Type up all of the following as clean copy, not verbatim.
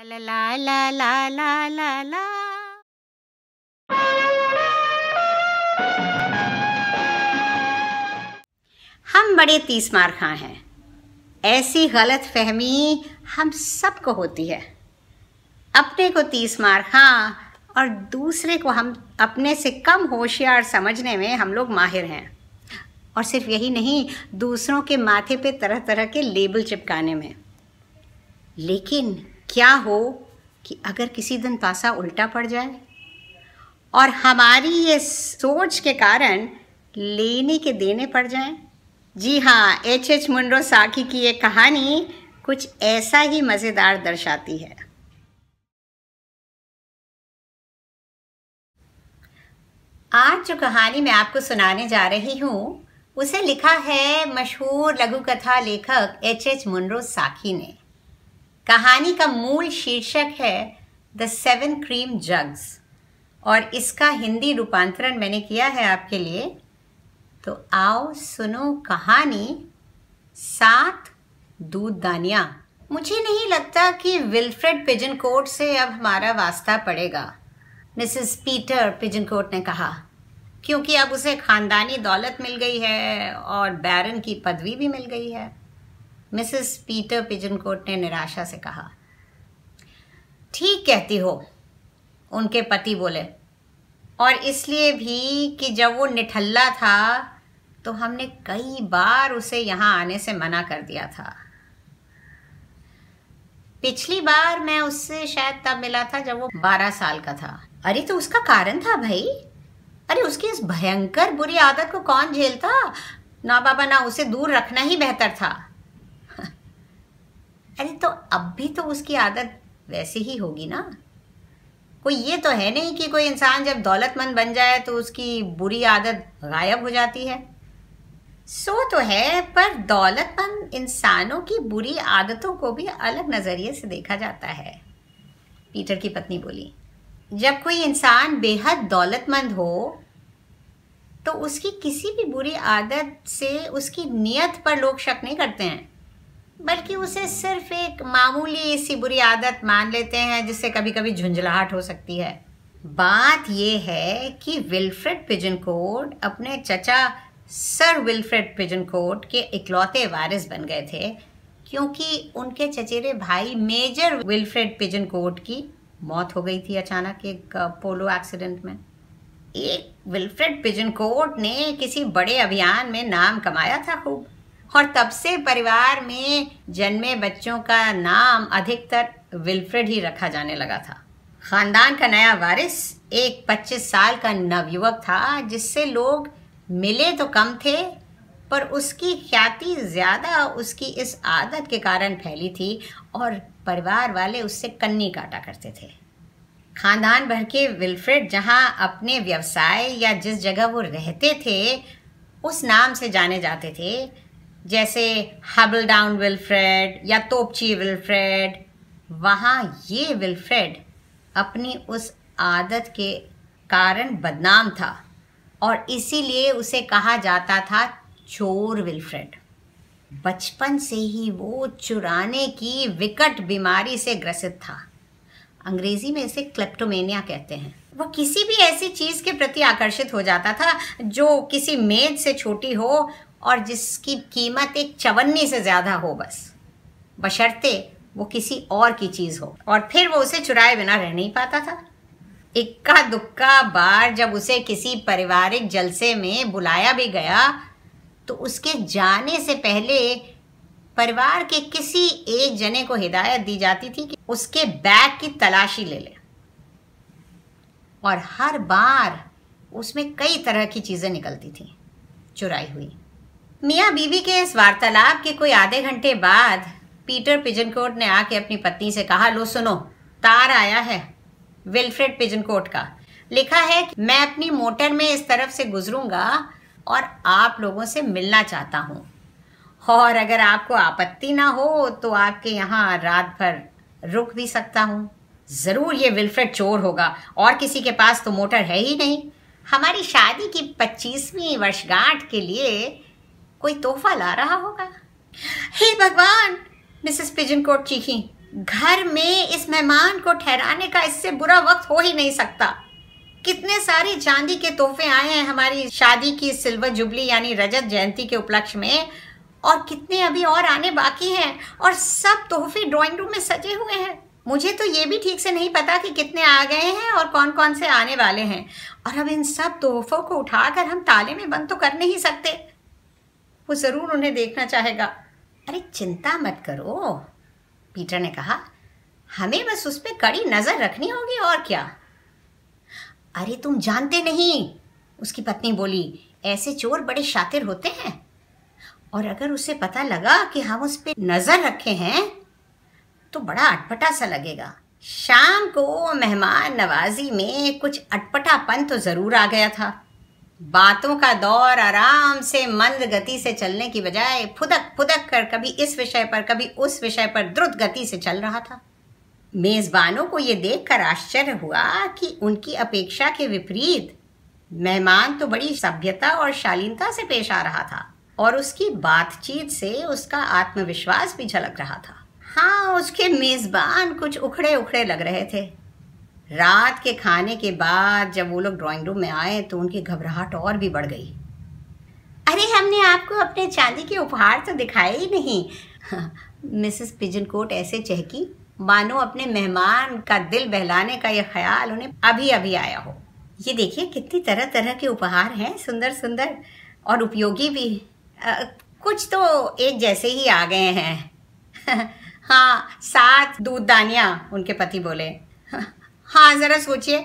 ला ला ला ला ला ला ला। हम बड़े तीस मार खा हैं। ऐसी गलत फहमी हम सबको होती है। अपने को 30 मार खा और दूसरे को हम अपने से कम होशियार समझने में हम लोग माहिर हैं। और सिर्फ यही नहीं, दूसरों के माथे पे तरह तरह के लेबल चिपकाने में। लेकिन क्या हो कि अगर किसी दिन पासा उल्टा पड़ जाए और हमारी ये सोच के कारण लेने के देने पड़ जाएं? जी हाँ, एच मुनरो साकी की ये कहानी कुछ ऐसा ही मज़ेदार दर्शाती है। आज जो कहानी मैं आपको सुनाने जा रही हूँ उसे लिखा है मशहूर लघु कथा लेखक एच मुनरो साकी ने। कहानी का मूल शीर्षक है द 7 क्रीम जग्स और इसका हिंदी रूपांतरण मैंने किया है आपके लिए। तो आओ सुनो कहानी 7 दूधदानियाँ। मुझे नहीं लगता कि विल्फ्रेड पिजनकोट से अब हमारा वास्ता पड़ेगा, मिसेस पीटर पिजनकोट ने कहा, क्योंकि अब उसे खानदानी दौलत मिल गई है और बैरन की पदवी भी मिल गई है। मिसेस पीटर पिजनकोट ने निराशा से कहा। ठीक कहती हो, उनके पति बोले, और इसलिए भी कि जब वो निठल्ला था तो हमने कई बार उसे यहाँ आने से मना कर दिया था। पिछली बार मैं उससे शायद तब मिला था जब वो 12 साल का था। अरे तो उसका कारण था भाई। अरे उसकी इस भयंकर बुरी आदत को कौन झेलता? ना बाबा, ना उसे दूर रखना ही बेहतर था। अरे तो अब भी तो उसकी आदत वैसी ही होगी ना। कोई ये तो है नहीं कि कोई इंसान जब दौलतमंद बन जाए तो उसकी बुरी आदत गायब हो जाती है। सो तो है, पर दौलतमंद इंसानों की बुरी आदतों को भी अलग नज़रिए से देखा जाता है, पीटर की पत्नी बोली। जब कोई इंसान बेहद दौलतमंद हो तो उसकी किसी भी बुरी आदत से उसकी नीयत पर लोग शक नहीं करते हैं, बल्कि उसे सिर्फ एक मामूली सी बुरी आदत मान लेते हैं जिससे कभी कभी झुंझलाहट हो सकती है। बात यह है कि विल्फ्रेड पिजनकोट अपने चचा सर विल्फ्रेड पिजनकोट के इकलौते वारिस बन गए थे, क्योंकि उनके चचेरे भाई मेजर विल्फ्रेड पिजनकोट की मौत हो गई थी अचानक एक पोलो एक्सीडेंट में। एक विल्फ्रेड पिजनकोट ने किसी बड़े अभियान में नाम कमाया था खूब, और तब से परिवार में जन्मे बच्चों का नाम अधिकतर विल्फ्रेड ही रखा जाने लगा था। खानदान का नया वारिस एक 25 साल का नवयुवक था जिससे लोग मिले तो कम थे, पर उसकी ख्याति ज़्यादा उसकी इस आदत के कारण फैली थी और परिवार वाले उससे कन्नी काटा करते थे। खानदान भर के विल्फ्रेड जहां अपने व्यवसाय या जिस जगह वो रहते थे उस नाम से जाने जाते थे, जैसे हबलडाउन विल्फ्रेड या तोपची विल्फ्रेड। वहाँ ये विल्फ्रेड अपनी उस आदत के कारण बदनाम था और इसीलिए उसे कहा जाता था चोर विल्फ्रेड। बचपन से ही वो चुराने की विकट बीमारी से ग्रसित था। अंग्रेजी में इसे क्लेप्टोमेनिया कहते हैं। वो किसी भी ऐसी चीज़ के प्रति आकर्षित हो जाता था जो किसी मेज से छोटी हो और जिसकी कीमत एक चवन्नी से ज़्यादा हो, बशर्ते वो किसी और की चीज़ हो, और फिर वो उसे चुराए बिना रह नहीं पाता था। इक्का दुक्का बार जब उसे किसी पारिवारिक जलसे में बुलाया भी गया तो उसके जाने से पहले परिवार के किसी एक जने को हिदायत दी जाती थी कि उसके बैग की तलाशी ले ले, और हर बार उसमें कई तरह की चीज़ें निकलती थीं चुराई हुई। मियाँ बीवी के इस वार्तालाप के कोई आधे घंटे बाद पीटर पिजनकोट ने आके अपनी पत्नी से कहा, लो सुनो, तार आया है विल्फ्रेड पिजनकोट का। लिखा है कि मैं अपनी मोटर में इस तरफ से गुजरूंगा और आप लोगों से मिलना चाहता हूँ, और अगर आपको आपत्ति ना हो तो आपके यहाँ रात भर रुक भी सकता हूँ। ज़रूर ये विल्फ्रेड चोर होगा, और किसी के पास तो मोटर है ही नहीं। हमारी शादी की 25वीं वर्षगांठ के लिए कोई तोहफा ला रहा होगा। हे भगवान, मिसेस पिजनकोट चीखी, घर में इस मेहमान को ठहराने का इससे बुरा वक्त हो ही नहीं सकता। कितने सारे चांदी के तोहफे आए हैं हमारी शादी की सिल्वर जुबली यानी रजत जयंती के उपलक्ष्य में, और कितने अभी और आने बाकी हैं, और सब तोहफे ड्राइंग रूम में सजे हुए हैं। मुझे तो ये भी ठीक से नहीं पता कि कितने आ गए हैं और कौन कौन से आने वाले हैं, और अब इन सब तोहफों को उठाकर हम ताले में बंद तो कर नहीं सकते। वो ज़रूर उन्हें देखना चाहेगा। अरे चिंता मत करो, पीटर ने कहा, हमें बस उस पर कड़ी नज़र रखनी होगी और क्या। अरे तुम जानते नहीं, उसकी पत्नी बोली, ऐसे चोर बड़े शातिर होते हैं, और अगर उसे पता लगा कि हम उस पर नज़र रखे हैं तो बड़ा अटपटा सा लगेगा। शाम को मेहमान नवाजी में कुछ अटपटापन तो ज़रूर आ गया था। बातों का दौर आराम से मंद गति से चलने की बजाय फुदक फुदक कर कभी इस विषय पर कभी उस विषय पर द्रुत गति से चल रहा था। मेज़बानों को ये देखकर आश्चर्य हुआ कि उनकी अपेक्षा के विपरीत मेहमान तो बड़ी सभ्यता और शालीनता से पेश आ रहा था, और उसकी बातचीत से उसका आत्मविश्वास भी झलक रहा था। हाँ, उसके मेज़बान कुछ उखड़े उखड़े लग रहे थे। रात के खाने के बाद जब वो लोग ड्राइंग रूम में आए तो उनकी घबराहट और भी बढ़ गई। अरे हमने आपको अपने चांदी के उपहार तो दिखाए ही नहीं। मिसेस पिजनकोट ऐसे चहकी मानो अपने मेहमान का दिल बहलाने का यह ख्याल उन्हें अभी अभी आया हो। ये देखिए कितनी तरह तरह के उपहार हैं, सुंदर सुंदर और उपयोगी भी। कुछ तो एक जैसे ही आ गए हैं। हाँ, 7 दूधदानियाँ, उनके पति बोले। हाँ ज़रा सोचिए,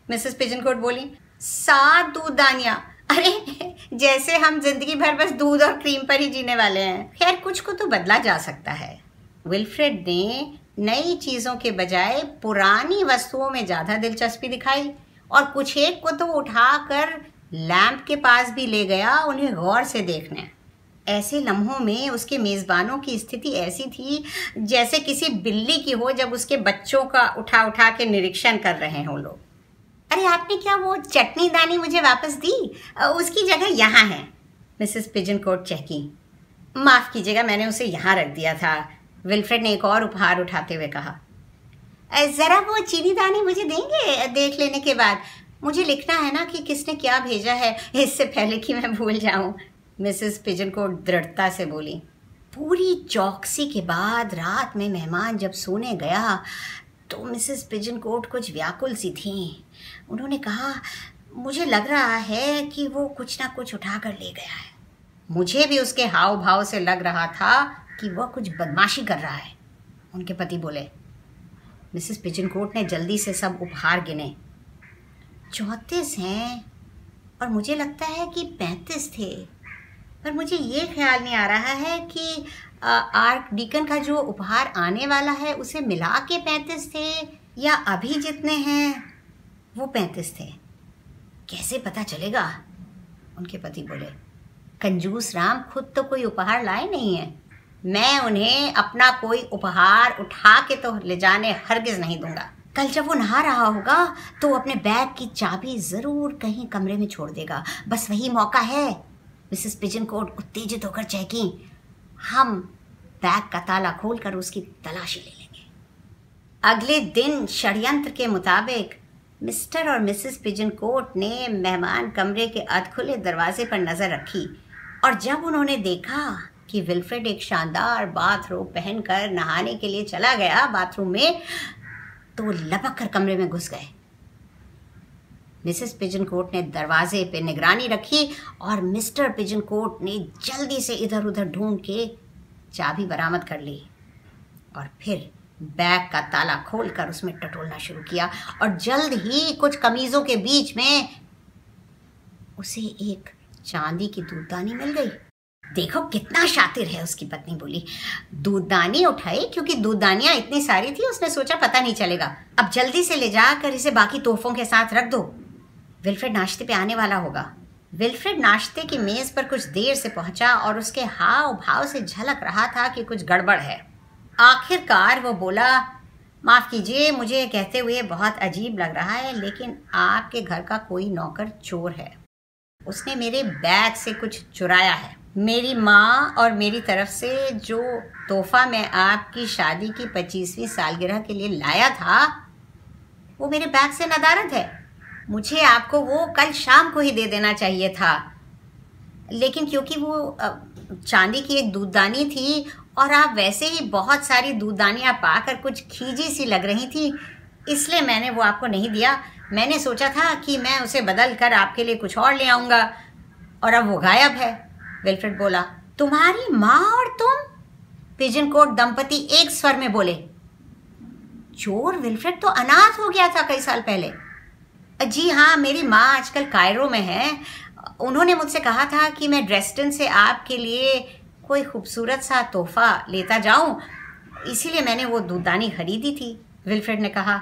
मिसेस पिजनकोट बोली, 7 दूधदानियाँ। अरे जैसे हम जिंदगी भर बस दूध और क्रीम पर ही जीने वाले हैं। खैर, कुछ को तो बदला जा सकता है। विल्फ्रेड ने नई चीज़ों के बजाय पुरानी वस्तुओं में ज़्यादा दिलचस्पी दिखाई, और कुछ एक को तो उठाकर लैंप के पास भी ले गया उन्हें गौर से देखने। ऐसे लम्हों में उसके मेज़बानों की स्थिति ऐसी थी जैसे किसी बिल्ली की हो जब उसके बच्चों का उठा उठा के निरीक्षण कर रहे हों लोग। अरे आपने क्या वो चटनी दानी मुझे वापस दी? उसकी जगह यहाँ है, मिसेस पिजनकोट चहकी। माफ़ कीजिएगा, मैंने उसे यहाँ रख दिया था, विल्फ्रेड ने एक और उपहार उठाते हुए कहा। ज़रा वो चीनी दानी मुझे देंगे? देख लेने के बाद मुझे लिखना है ना कि किसने क्या भेजा है, इससे पहले कि मैं भूल जाऊं, मिसेस पिजनकोट दृढ़ता से बोली। पूरी चौकसी के बाद रात में मेहमान जब सोने गया तो मिसेस पिजनकोट कुछ व्याकुल सी थीं। उन्होंने कहा, मुझे लग रहा है कि वो कुछ ना कुछ उठा कर ले गया है। मुझे भी उसके हाव भाव से लग रहा था कि वह कुछ बदमाशी कर रहा है, उनके पति बोले। मिसेस पिजनकोट ने जल्दी से सब उपहार गिने। 34 हैं, और मुझे लगता है कि 35 थे, पर मुझे ये ख्याल नहीं आ रहा है कि आर्क डीकन का जो उपहार आने वाला है उसे मिला के 35 थे या अभी जितने हैं वो 35 थे। कैसे पता चलेगा, उनके पति बोले। कंजूस राम खुद तो कोई उपहार लाए नहीं है, मैं उन्हें अपना कोई उपहार उठा के तो ले जाने हरगिज़ नहीं दूंगा। कल जब वो नहा रहा होगा तो अपने बैग की चाबी ज़रूर कहीं कमरे में छोड़ देगा, बस वही मौका है। मिसेस पिजनकोट उत्तेजित होकर चहकी। हम बैग का ताला खोलकर उसकी तलाशी ले लेंगे। अगले दिन षड्यंत्र के मुताबिक मिस्टर और मिसेस पिजनकोट ने मेहमान कमरे के अधखुले दरवाजे पर नज़र रखी, और जब उन्होंने देखा कि विल्फ्रेड एक शानदार बाथरोब पहनकर नहाने के लिए चला गया बाथरूम में, तो लपक कर कमरे में घुस गए। मिसेस पिजनकोट ने दरवाजे पे निगरानी रखी और मिस्टर पिजनकोट ने जल्दी से इधर उधर ढूंढ के चाबी बरामद कर ली, और फिर बैग का ताला खोलकर उसमें टटोलना शुरू किया, और जल्द ही कुछ कमीज़ों के बीच में उसे एक चांदी की दूधदानी मिल गई। देखो कितना शातिर है, उसकी पत्नी बोली। दूधदानी उठाई क्योंकि दूधदानियां इतनी सारी थी, उसने सोचा पता नहीं चलेगा। अब जल्दी से ले जाकर इसे बाकी तोहफों के साथ रख दो, विल्फ्रेड नाश्ते पे आने वाला होगा। विल्फ्रेड नाश्ते की मेज़ पर कुछ देर से पहुंचा और उसके हाव भाव से झलक रहा था कि कुछ गड़बड़ है। आखिरकार वो बोला, माफ़ कीजिए, मुझे कहते हुए बहुत अजीब लग रहा है, लेकिन आपके घर का कोई नौकर चोर है। उसने मेरे बैग से कुछ चुराया है। मेरी माँ और मेरी तरफ से जो तोहफा मैं आपकी शादी की 25वीं सालगिरह के लिए लाया था वो मेरे बैग से नदारद है। मुझे आपको वो कल शाम को ही दे देना चाहिए था, लेकिन क्योंकि वो चांदी की एक दूधदानी थी और आप वैसे ही बहुत सारी दूधदानियाँ पाकर कुछ खींची सी लग रही थी, इसलिए मैंने वो आपको नहीं दिया। मैंने सोचा था कि मैं उसे बदल कर आपके लिए कुछ और ले आऊँगा, और अब वो गायब है। विल्फ्रेड बोला। तुम्हारी माँ और तुम? पिजन कोट दंपति एक स्वर में बोले। चोर विल्फ्रेड तो अनाथ हो गया था कई साल पहले। जी हाँ, मेरी माँ आजकल कायरो में है। उन्होंने मुझसे कहा था कि मैं ड्रेस्टन से आपके लिए कोई खूबसूरत सा तोहफा लेता जाऊं, इसीलिए मैंने वो दूधदानी खरीदी थी, विल्फ्रेड ने कहा।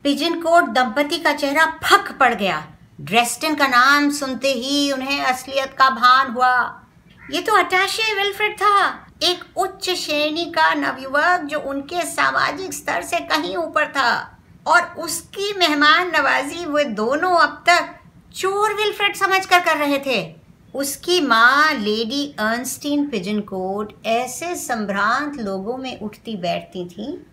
पिजन कोट दंपति का चेहरा फक पड़ गया। ड्रेस्टन का नाम सुनते ही उन्हें असलियत का भान हुआ। ये तो अटैचे विल्फ्रेड था, एक उच्च श्रेणी का नवयुवक जो उनके सामाजिक स्तर से कहीं ऊपर था, और उसकी मेहमान नवाजी वे दोनों अब तक चोर विल्फ्रेड समझकर कर रहे थे। उसकी माँ लेडी अर्नस्टीन पिजन कोट ऐसे संभ्रांत लोगों में उठती बैठती थी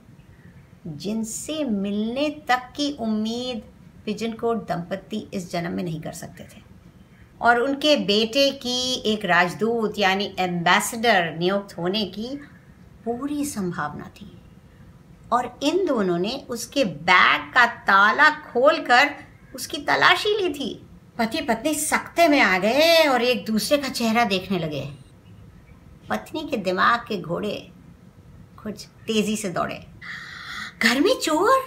जिनसे मिलने तक की उम्मीद पिजन कोट दंपति इस जन्म में नहीं कर सकते थे, और उनके बेटे की एक राजदूत यानी एम्बेसडर नियुक्त होने की पूरी संभावना थी। और इन दोनों ने उसके बैग का ताला खोलकर उसकी तलाशी ली थी। पति पत्नी सख्ते में आ गए और एक दूसरे का चेहरा देखने लगे। पत्नी के दिमाग के घोड़े कुछ तेजी से दौड़े। घर में चोर?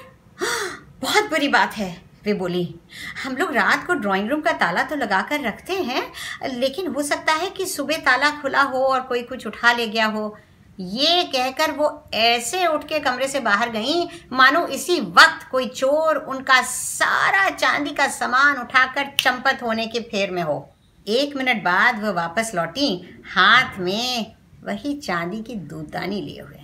बहुत बुरी बात है, वे बोली। हम लोग रात को ड्राइंग रूम का ताला तो लगा कर रखते हैं, लेकिन हो सकता है कि सुबह ताला खुला हो और कोई कुछ उठा ले गया हो। ये कहकर वो ऐसे उठ के कमरे से बाहर गईं मानो इसी वक्त कोई चोर उनका सारा चांदी का सामान उठाकर चंपत होने के फेर में हो। 1 मिनट बाद वह वापस लौटी, हाथ में वही चांदी की दूधदानी लिए हुए।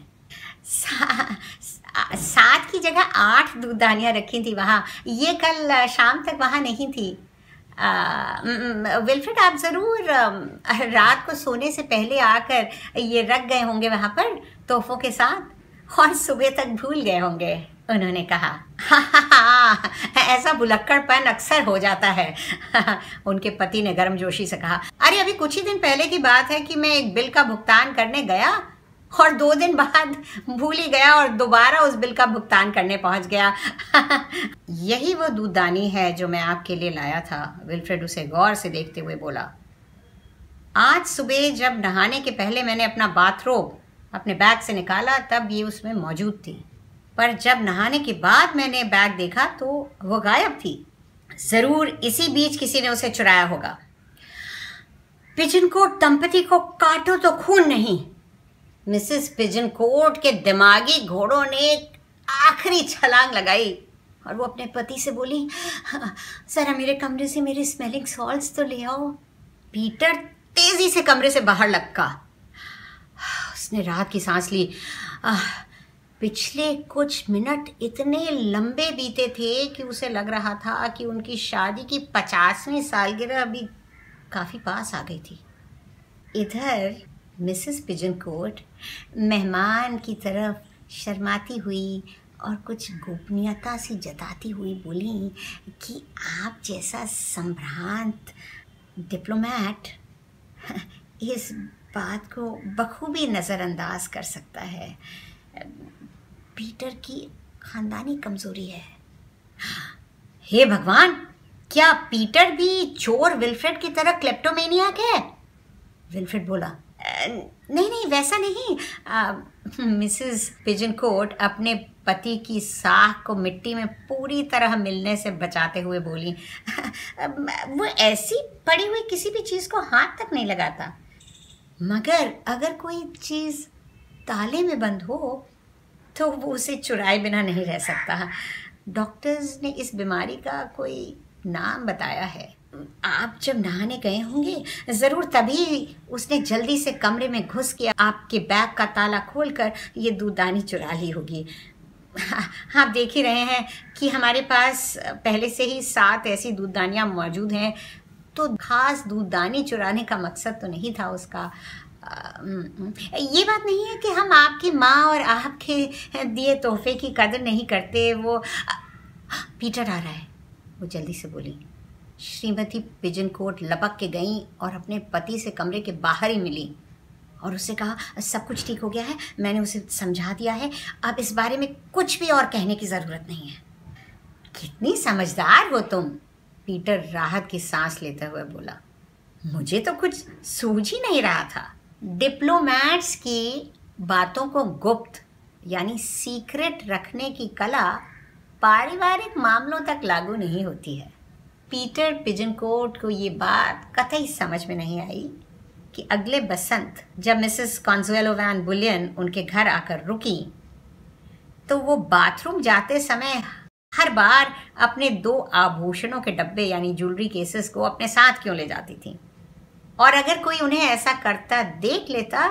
7 की जगह 8 दूधदानियाँ रखी थी वहाँ। ये कल शाम तक वहाँ नहीं थी। विल्फ्रेड, आप ज़रूर रात को सोने से पहले आकर ये रख गए होंगे वहाँ पर तोहफों के साथ, और सुबह तक भूल गए होंगे, उन्होंने कहा। ऐसा भुलक्कड़पन अक्सर हो जाता है, उनके पति ने गर्मजोशी से कहा। अरे अभी कुछ ही दिन पहले की बात है कि मैं एक बिल का भुगतान करने गया और 2 दिन बाद भूल ही गया और दोबारा उस बिल का भुगतान करने पहुंच गया। यही वो दूधदानी है जो मैं आपके लिए लाया था, विल्फ्रेड उसे गौर से देखते हुए बोला। आज सुबह जब नहाने के पहले मैंने अपना बाथरोब अपने बैग से निकाला तब ये उसमें मौजूद थी, पर जब नहाने के बाद मैंने बैग देखा तो वो गायब थी। जरूर इसी बीच किसी ने उसे चुराया होगा। पिजन कोट दंपति को काटो तो खून नहीं। मिसेस पिजन कोट के दिमागी घोड़ों ने एक आखिरी छलांग लगाई और वो अपने पति से बोली, जरा मेरे कमरे से मेरे स्मेलिंग सॉल्ट्स तो ले आओ। पीटर तेजी से कमरे से बाहर लपका। उसने रात की सांस ली। पिछले कुछ मिनट इतने लंबे बीते थे कि उसे लग रहा था कि उनकी शादी की 50वीं सालगिरह अभी काफ़ी पास आ गई थी। इधर मिसेस पिजन कोट मेहमान की तरफ शर्माती हुई और कुछ गोपनीयता सी जताती हुई बोली कि आप जैसा संभ्रांत डिप्लोमेट इस बात को बखूबी नज़रअंदाज कर सकता है। पीटर की खानदानी कमजोरी है। हे भगवान, क्या पीटर भी चोर विल्फ्रेड की तरह क्लेप्टोमेनियाक है? विल्फ्रेड बोला। नहीं, वैसा नहीं। मिसेस पिजन कोट अपने पति की साख को मिट्टी में पूरी तरह मिलने से बचाते हुए बोली, वो ऐसी पड़ी हुई किसी भी चीज़ को हाथ तक नहीं लगाता, मगर अगर कोई चीज़ ताले में बंद हो तो वो उसे चुराए बिना नहीं रह सकता। डॉक्टर्स ने इस बीमारी का कोई नाम बताया है। आप जब नहाने गए होंगे ज़रूर, तभी उसने जल्दी से कमरे में घुस के आपके बैग का ताला खोलकर ये दूधदानी चुरा ली होगी। आप देख ही रहे हैं कि हमारे पास पहले से ही 7 ऐसी दूधदानियाँ मौजूद हैं, तो खास दूधदानी चुराने का मकसद तो नहीं था उसका। ये बात नहीं है कि हम आपकी माँ और आपके दिए तोहफे की कदर नहीं करते। वो पीटर आ रहा है, वो जल्दी से बोली। श्रीमती पिजनकोट लपक के गईं और अपने पति से कमरे के बाहर ही मिली और उससे कहा, सब कुछ ठीक हो गया है, मैंने उसे समझा दिया है, अब इस बारे में कुछ भी और कहने की ज़रूरत नहीं है। कितनी समझदार हो तुम, पीटर राहत की सांस लेते हुए बोला। मुझे तो कुछ सूझ ही नहीं रहा था। डिप्लोमैट्स की बातों को गुप्त यानी सीक्रेट रखने की कला पारिवारिक मामलों तक लागू नहीं होती है। पीटर पिजनकोट को ये बात कतई समझ में नहीं आई कि अगले बसंत जब मिसेस कॉन्सुएलो वैन बुलियन उनके घर आकर रुकी तो वो बाथरूम जाते समय हर बार अपने 2 आभूषणों के डब्बे यानी ज्वेलरी केसेस को अपने साथ क्यों ले जाती थी, और अगर कोई उन्हें ऐसा करता देख लेता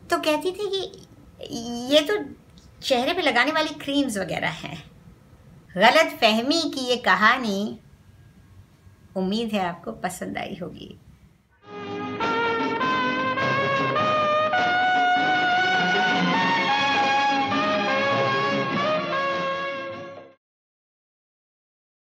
तो कहती थी कि ये तो चेहरे पे लगाने वाली क्रीम्स वगैरह हैं। गलत फहमी की ये कहानी उम्मीद है आपको पसंद आई होगी।